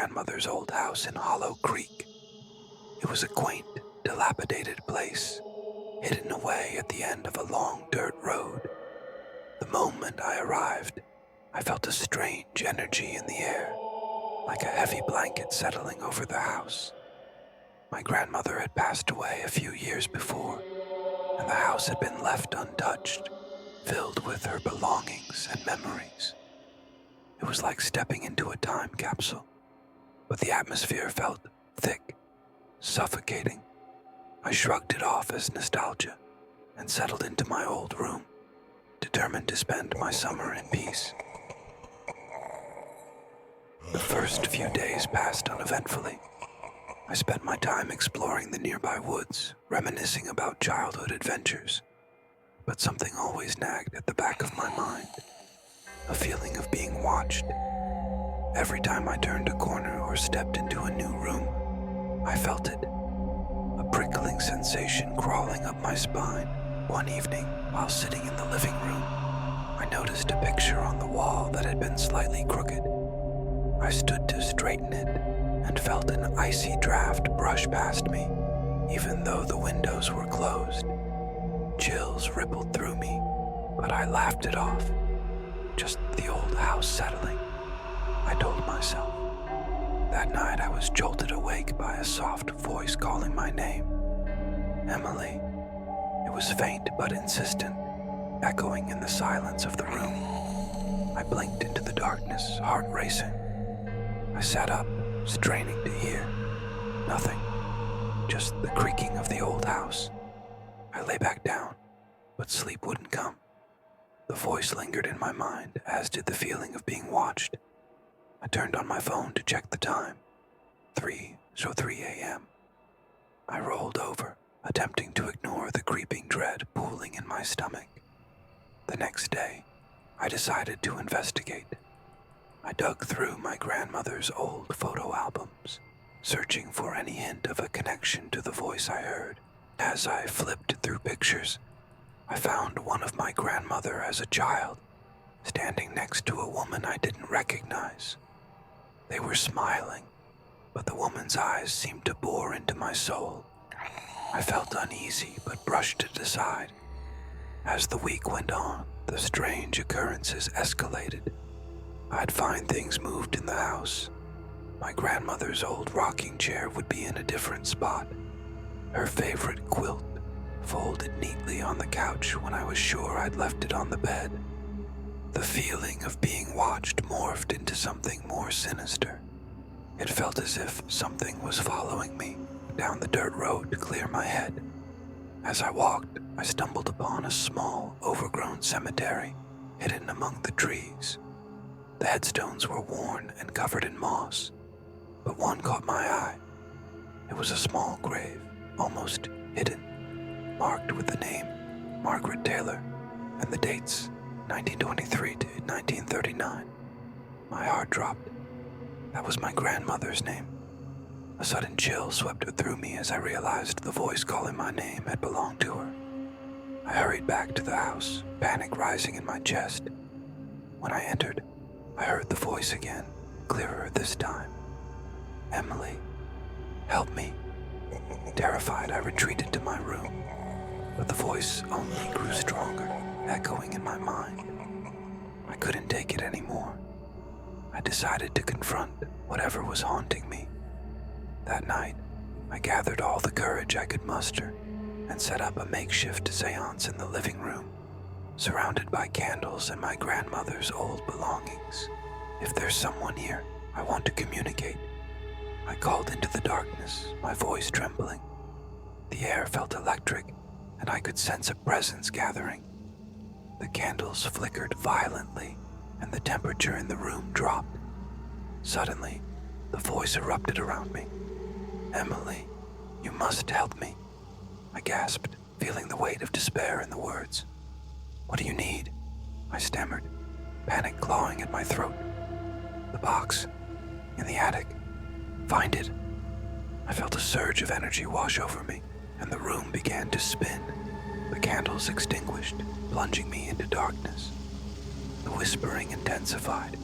grandmother's old house in Hollow Creek. It was a quaint, dilapidated place, hidden away at the end of a long dirt road. The moment I arrived, I felt a strange energy in the air, like a heavy blanket settling over the house. My grandmother had passed away a few years before, and the house had been left untouched, filled with her belongings and memories. It was like stepping into a time capsule, but the atmosphere felt thick, suffocating. I shrugged it off as nostalgia and settled into my old room, determined to spend my summer in peace. The first few days passed uneventfully. I spent my time exploring the nearby woods, reminiscing about childhood adventures. But something always nagged at the back of my mind, a feeling of being watched. Every time I turned a corner or stepped into a new room, I felt it, a prickling sensation crawling up my spine. One evening, while sitting in the living room, I noticed a picture on the wall that had been slightly crooked. I stood to straighten it and felt an icy draft brush past me, even though the windows were closed. Chills rippled through me, but I laughed it off. Just the old house settling, I told myself. That night I was jolted awake by a soft voice calling my name. Emily. It was faint but insistent, echoing in the silence of the room. I blinked into the darkness, heart racing. I sat up, straining to hear. Nothing, just the creaking of the old house. I lay back down, but sleep wouldn't come. The voice lingered in my mind, as did the feeling of being watched. I turned on my phone to check the time. 3 a.m. I rolled over, attempting to ignore the creeping dread pooling in my stomach. The next day, I decided to investigate. I dug through my grandmother's old photo albums, searching for any hint of a connection to the voice I heard. As I flipped through pictures, I found one of my grandmother as a child, standing next to a woman I didn't recognize. They were smiling, but the woman's eyes seemed to bore into my soul. I felt uneasy, but brushed it aside. As the week went on, the strange occurrences escalated. I'd find things moved in the house. My grandmother's old rocking chair would be in a different spot. Her favorite quilt folded neatly on the couch when I was sure I'd left it on the bed. The feeling of being watched morphed into something more sinister. It felt as if something was following me down the dirt road to clear my head. As I walked, I stumbled upon a small, overgrown cemetery hidden among the trees. The headstones were worn and covered in moss, but one caught my eye. It was a small grave, almost hidden, marked with the name Margaret Taylor and the dates 1923 to 1939. My heart dropped. That was my grandmother's name. A sudden chill swept through me as I realized the voice calling my name had belonged to her. I hurried back to the house, panic rising in my chest. When I entered, I heard the voice again, clearer this time. Emily, help me. Terrified, I retreated to my room, but the voice only grew stronger, echoing in my mind. I couldn't take it anymore. I decided to confront whatever was haunting me. That night, I gathered all the courage I could muster and set up a makeshift seance in the living room, surrounded by candles and my grandmother's old belongings. If there's someone here, I want to communicate. I called into the darkness, my voice trembling. The air felt electric, and I could sense a presence gathering. The candles flickered violently, and the temperature in the room dropped. Suddenly, the voice erupted around me. Emily, you must help me, I gasped, feeling the weight of despair in the words. What do you need? I stammered, panic clawing at my throat. The box, in the attic. Find it. I felt a surge of energy wash over me, and the room began to spin. The candles extinguished, plunging me into darkness. The whispering intensified,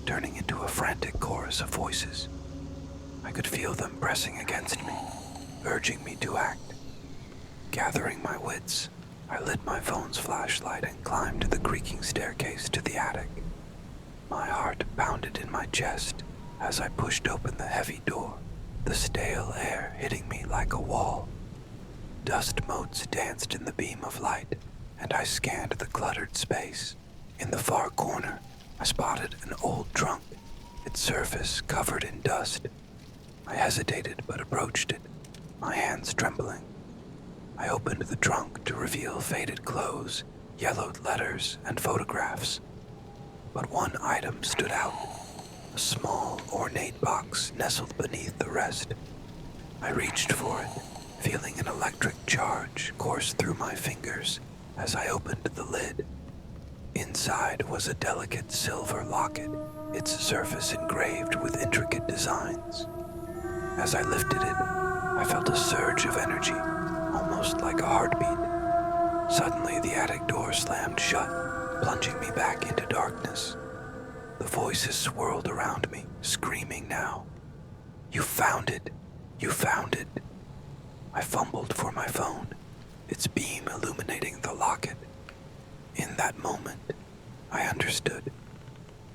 turning into a frantic chorus of voices. I could feel them pressing against me, urging me to act. Gathering my wits, I lit my phone's flashlight and climbed the creaking staircase to the attic. My heart pounded in my chest as I pushed open the heavy door, the stale air hitting me like a wall. Dust motes danced in the beam of light, and I scanned the cluttered space. In the far corner, I spotted an old trunk, its surface covered in dust. I hesitated but approached it, my hands trembling. I opened the trunk to reveal faded clothes, yellowed letters, and photographs. But one item stood out, a small, ornate box nestled beneath the rest. I reached for it, feeling an electric charge course through my fingers as I opened the lid. Inside was a delicate silver locket, its surface engraved with intricate designs. As I lifted it, I felt a surge of energy, almost like a heartbeat. Suddenly, the attic door slammed shut, plunging me back into darkness. The voices swirled around me, screaming now. "You found it! You found it!" I fumbled for my phone, its beam illuminating the locket. In that moment, I understood.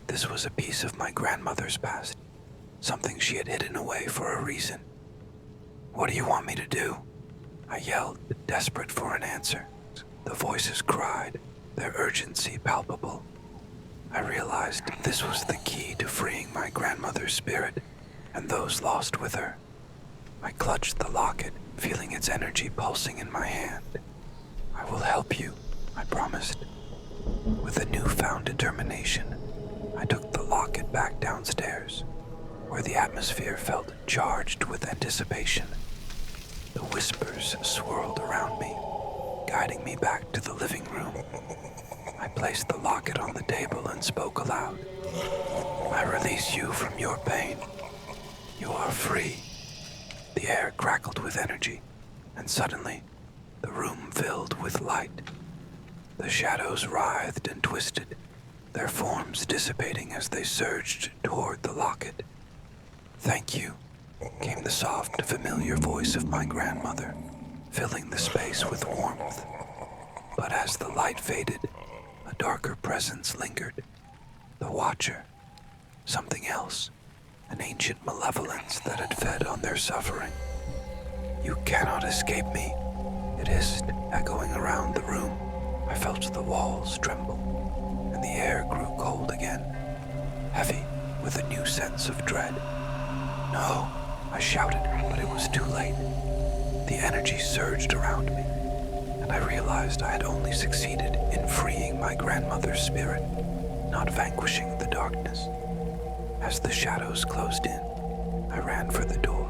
This was a piece of my grandmother's past, something she had hidden away for a reason. "What do you want me to do?" I yelled, desperate for an answer. The voices cried, their urgency palpable. I realized this was the key to freeing my grandmother's spirit and those lost with her. I clutched the locket, feeling its energy pulsing in my hand. "I will help you," I promised. With a newfound determination, I took the locket back downstairs, where the atmosphere felt charged with anticipation. The whispers swirled around me, guiding me back to the living room. I placed the locket on the table and spoke aloud. "I release you from your pain. You are free." The air crackled with energy, and suddenly, the room filled with light. The shadows writhed and twisted, their forms dissipating as they surged toward the locket. "Thank you," came the soft, familiar voice of my grandmother, filling the space with warmth. But as the light faded, a darker presence lingered. The Watcher. Something else. An ancient malevolence that had fed on their suffering. "You cannot escape me," it hissed, echoing around the room. I felt the walls tremble, and the air grew cold again, heavy with a new sense of dread. "No," I shouted, but it was too late. The energy surged around me, and I realized I had only succeeded in freeing my grandmother's spirit, not vanquishing the darkness. As the shadows closed in, I ran for the door,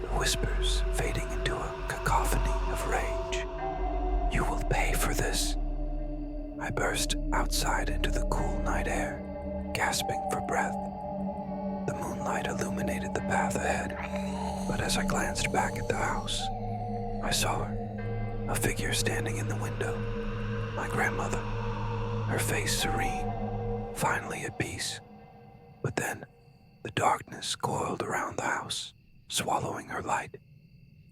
the whispers fading into a cacophony of rage. "You will pay for this." I burst outside into the cool night air, gasping for breath. The moonlight illuminated the path ahead, but as I glanced back at the house, I saw her, a figure standing in the window, my grandmother, her face serene, finally at peace. But then, the darkness coiled around the house, swallowing her light.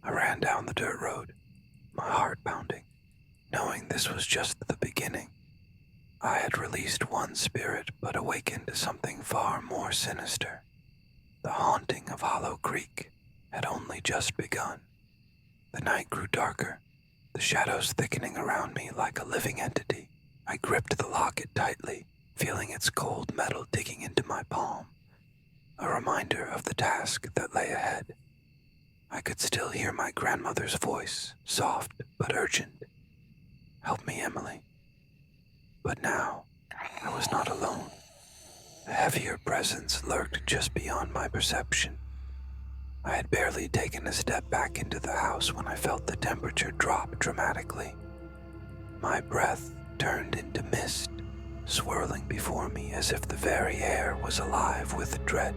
I ran down the dirt road, my heart pounding, knowing this was just the beginning. I had released one spirit but awakened something far more sinister. The haunting of Hollow Creek had only just begun. The night grew darker, the shadows thickening around me like a living entity. I gripped the locket tightly, feeling its cold metal digging into my palm, a reminder of the task that lay ahead. I could still hear my grandmother's voice, soft but urgent. "Help me, Emily." But now, I was not alone. A heavier presence lurked just beyond my perception. I had barely taken a step back into the house when I felt the temperature drop dramatically. My breath turned into mist, swirling before me as if the very air was alive with dread.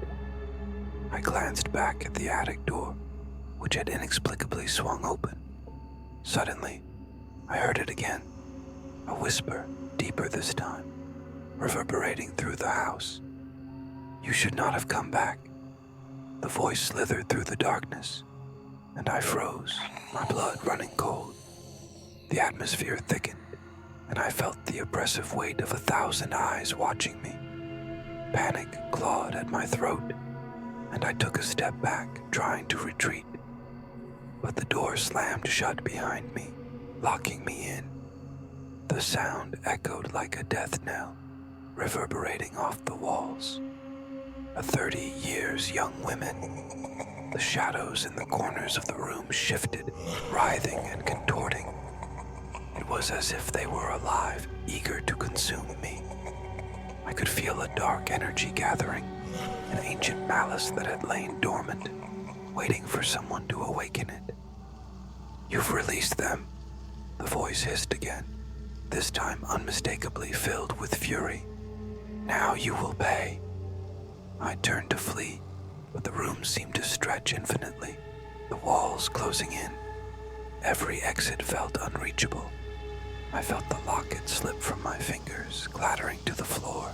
I glanced back at the attic door, which had inexplicably swung open. Suddenly, I heard it again, a whisper, deeper this time, reverberating through the house. "You should not have come back. The voice slithered through the darkness, and I froze, my blood running cold. The atmosphere thickened, and I felt the oppressive weight of 1,000 eyes watching me. Panic clawed at my throat, and I took a step back, trying to retreat. But the door slammed shut behind me, locking me in. The sound echoed like a death knell, reverberating off the walls. 30 years young women. The shadows in the corners of the room shifted, writhing and contorting. It was as if they were alive, eager to consume me. I could feel a dark energy gathering, an ancient malice that had lain dormant, waiting for someone to awaken it. "You've released them," the voice hissed again, this time unmistakably filled with fury. "Now you will pay." I turned to flee, but the room seemed to stretch infinitely, the walls closing in. Every exit felt unreachable. I felt the locket slip from my fingers, clattering to the floor,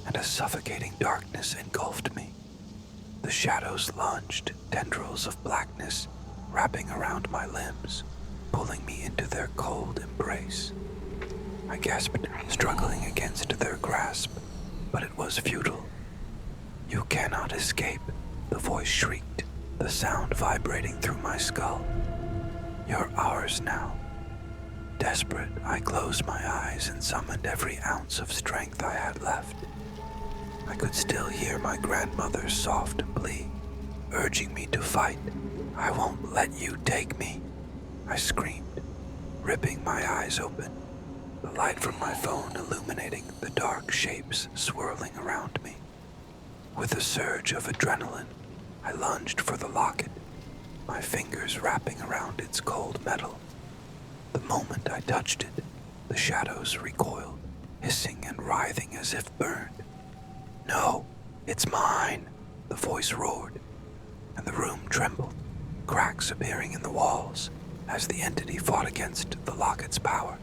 and a suffocating darkness engulfed me. The shadows lunged, tendrils of blackness wrapping around my limbs, pulling me into their cold embrace. I gasped, struggling against their grasp, but it was futile. "You cannot escape," the voice shrieked, the sound vibrating through my skull. "You're ours now." Desperate, I closed my eyes and summoned every ounce of strength I had left. I could still hear my grandmother's soft plea, urging me to fight. "I won't let you take me," I screamed, ripping my eyes open, the light from my phone illuminating the dark shapes swirling around me. With a surge of adrenaline, I lunged for the locket, my fingers wrapping around its cold metal. The moment I touched it, the shadows recoiled, hissing and writhing as if burned. "No, it's mine," the voice roared, and the room trembled, cracks appearing in the walls as the entity fought against the locket's power.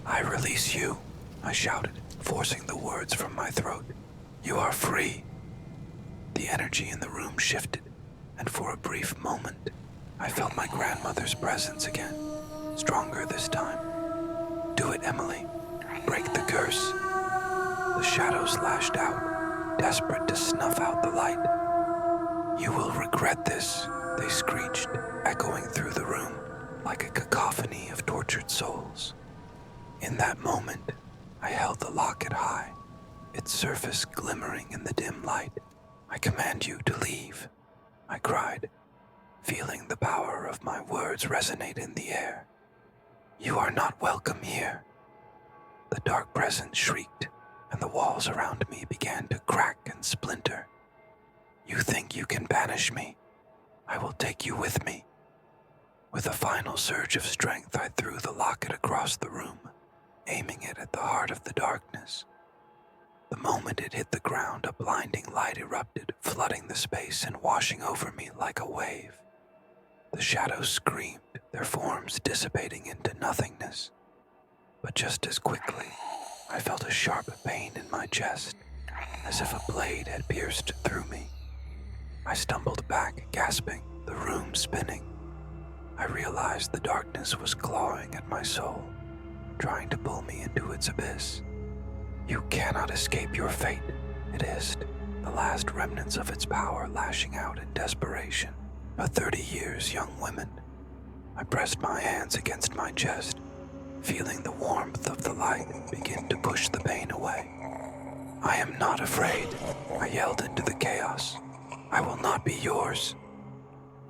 "I release you," I shouted, forcing the words from my throat. "You are free." The energy in the room shifted, and for a brief moment, I felt my grandmother's presence again, stronger this time. "Do it, Emily. Break the curse." The shadows lashed out, desperate to snuff out the light. "You will regret this," they screeched, echoing through the room like a cacophony of tortured souls. In that moment, I held the locket high, its surface glimmering in the dim light. "I command you to leave," I cried, feeling the power of my words resonate in the air. "You are not welcome here." The dark presence shrieked, and the walls around me began to crack and splinter. "You think you can banish me? I will take you with me." With a final surge of strength, I threw the locket across the room, aiming it at the heart of the darkness. The moment it hit the ground, a blinding light erupted, flooding the space and washing over me like a wave. The shadows screamed, their forms dissipating into nothingness. But just as quickly, I felt a sharp pain in my chest, as if a blade had pierced through me. I stumbled back, gasping, the room spinning. I realized the darkness was clawing at my soul, trying to pull me into its abyss. "You cannot escape your fate," it hissed, the last remnants of its power lashing out in desperation. 30 years young women. I pressed my hands against my chest, feeling the warmth of the light begin to push the pain away. "I am not afraid," I yelled into the chaos. "I will not be yours."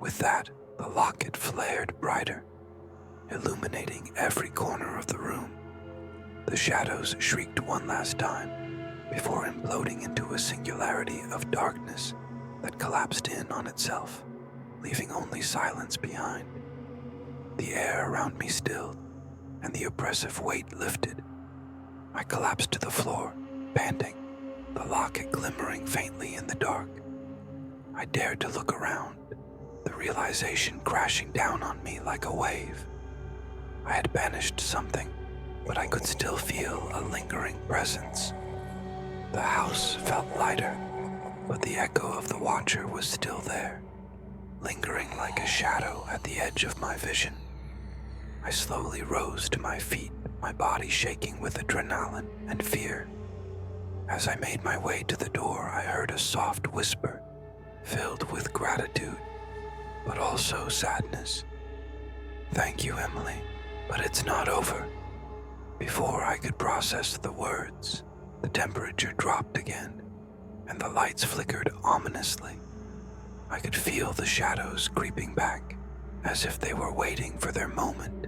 With that, the locket flared brighter, illuminating every corner of the room. The shadows shrieked one last time, before imploding into a singularity of darkness that collapsed in on itself, leaving only silence behind. The air around me stilled, and the oppressive weight lifted. I collapsed to the floor, panting, the locket glimmering faintly in the dark. I dared to look around, the realization crashing down on me like a wave. I had banished something, but I could still feel a lingering presence. The house felt lighter, but the echo of the watcher was still there, lingering like a shadow at the edge of my vision. I slowly rose to my feet, my body shaking with adrenaline and fear. As I made my way to the door, I heard a soft whisper, filled with gratitude, but also sadness. "Thank you, Emily, but it's not over." Before I could process the words, the temperature dropped again, and the lights flickered ominously. I could feel the shadows creeping back, as if they were waiting for their moment.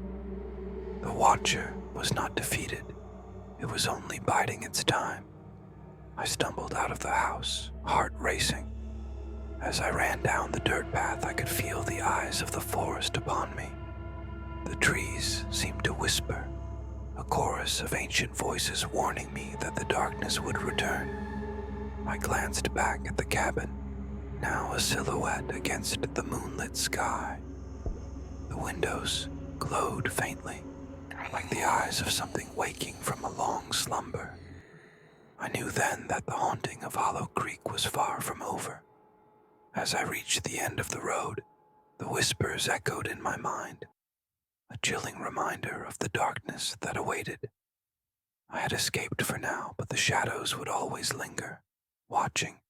The watcher was not defeated. It was only biding its time. I stumbled out of the house, heart racing. As I ran down the dirt path, I could feel the eyes of the forest upon me. The trees seemed to whisper, a chorus of ancient voices warning me that the darkness would return. I glanced back at the cabin, now a silhouette against the moonlit sky. The windows glowed faintly, like the eyes of something waking from a long slumber. I knew then that the haunting of Hollow Creek was far from over. As I reached the end of the road, the whispers echoed in my mind, a chilling reminder of the darkness that awaited. I had escaped for now, but the shadows would always linger, watching,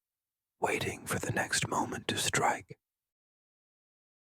waiting for the next moment to strike.